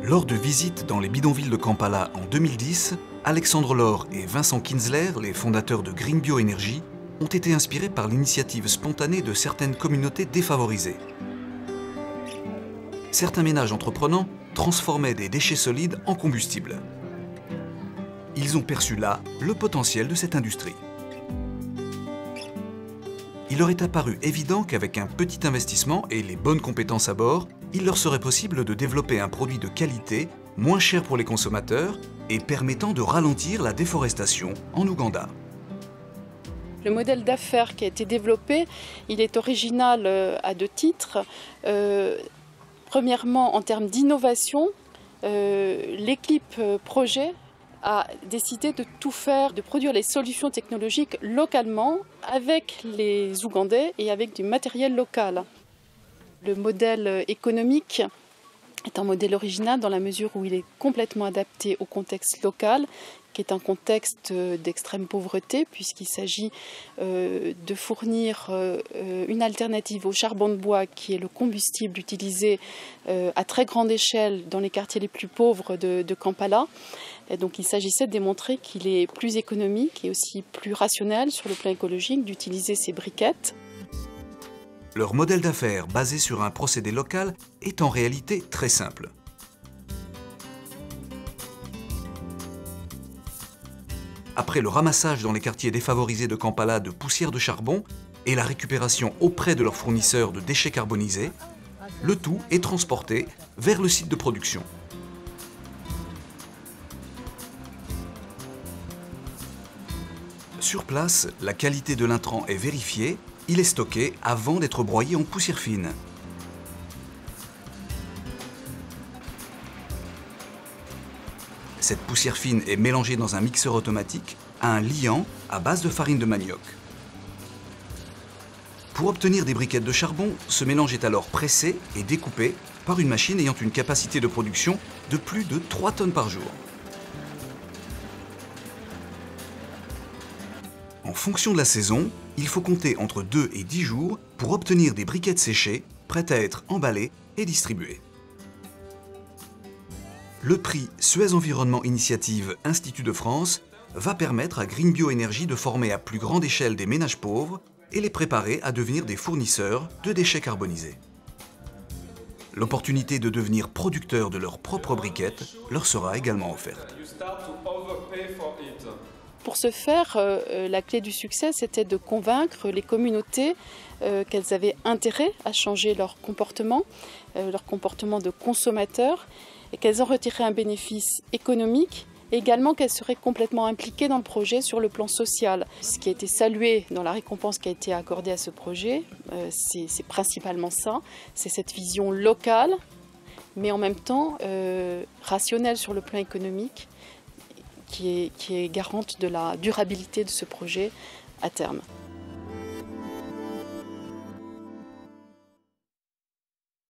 Lors de visites dans les bidonvilles de Kampala en 2010, Alexandre Laure et Vincent Kinsler, les fondateurs de Green Bio Energy, ont été inspirés par l'initiative spontanée de certaines communautés défavorisées. Certains ménages entreprenants transformaient des déchets solides en combustible. Ils ont perçu là le potentiel de cette industrie. Il leur est apparu évident qu'avec un petit investissement et les bonnes compétences à bord, il leur serait possible de développer un produit de qualité, moins cher pour les consommateurs et permettant de ralentir la déforestation en Ouganda. Le modèle d'affaires qui a été développé, il est original à deux titres. Premièrement, en termes d'innovation, l'équipe projet a décidé de tout faire, de produire les solutions technologiques localement avec les Ougandais et avec du matériel local. Le modèle économique est un modèle original dans la mesure où il est complètement adapté au contexte local, qui est un contexte d'extrême pauvreté, puisqu'il s'agit de fournir une alternative au charbon de bois, qui est le combustible utilisé à très grande échelle dans les quartiers les plus pauvres de Kampala. Et donc il s'agissait de démontrer qu'il est plus économique et aussi plus rationnel sur le plan écologique d'utiliser ces briquettes. Leur modèle d'affaires basé sur un procédé local est en réalité très simple. Après le ramassage dans les quartiers défavorisés de Kampala de poussière de charbon et la récupération auprès de leurs fournisseurs de déchets carbonisés, le tout est transporté vers le site de production. Sur place, la qualité de l'intrant est vérifiée, il est stocké avant d'être broyé en poussière fine. Cette poussière fine est mélangée dans un mixeur automatique à un liant à base de farine de manioc. Pour obtenir des briquettes de charbon, ce mélange est alors pressé et découpé par une machine ayant une capacité de production de plus de 3 tonnes par jour. En fonction de la saison, il faut compter entre 2 et 10 jours pour obtenir des briquettes séchées, prêtes à être emballées et distribuées. Le prix Suez Environnement Initiative Institut de France va permettre à Green Bio Energy de former à plus grande échelle des ménages pauvres et les préparer à devenir des fournisseurs de déchets carbonisés. L'opportunité de devenir producteurs de leurs propres briquettes leur sera également offerte. Pour ce faire, la clé du succès, c'était de convaincre les communautés qu'elles avaient intérêt à changer leur comportement de consommateurs, et qu'elles en retiraient un bénéfice économique, et également qu'elles seraient complètement impliquées dans le projet sur le plan social. Ce qui a été salué dans la récompense qui a été accordée à ce projet, c'est principalement ça, c'est cette vision locale, mais en même temps rationnelle sur le plan économique, qui est garante de la durabilité de ce projet à terme.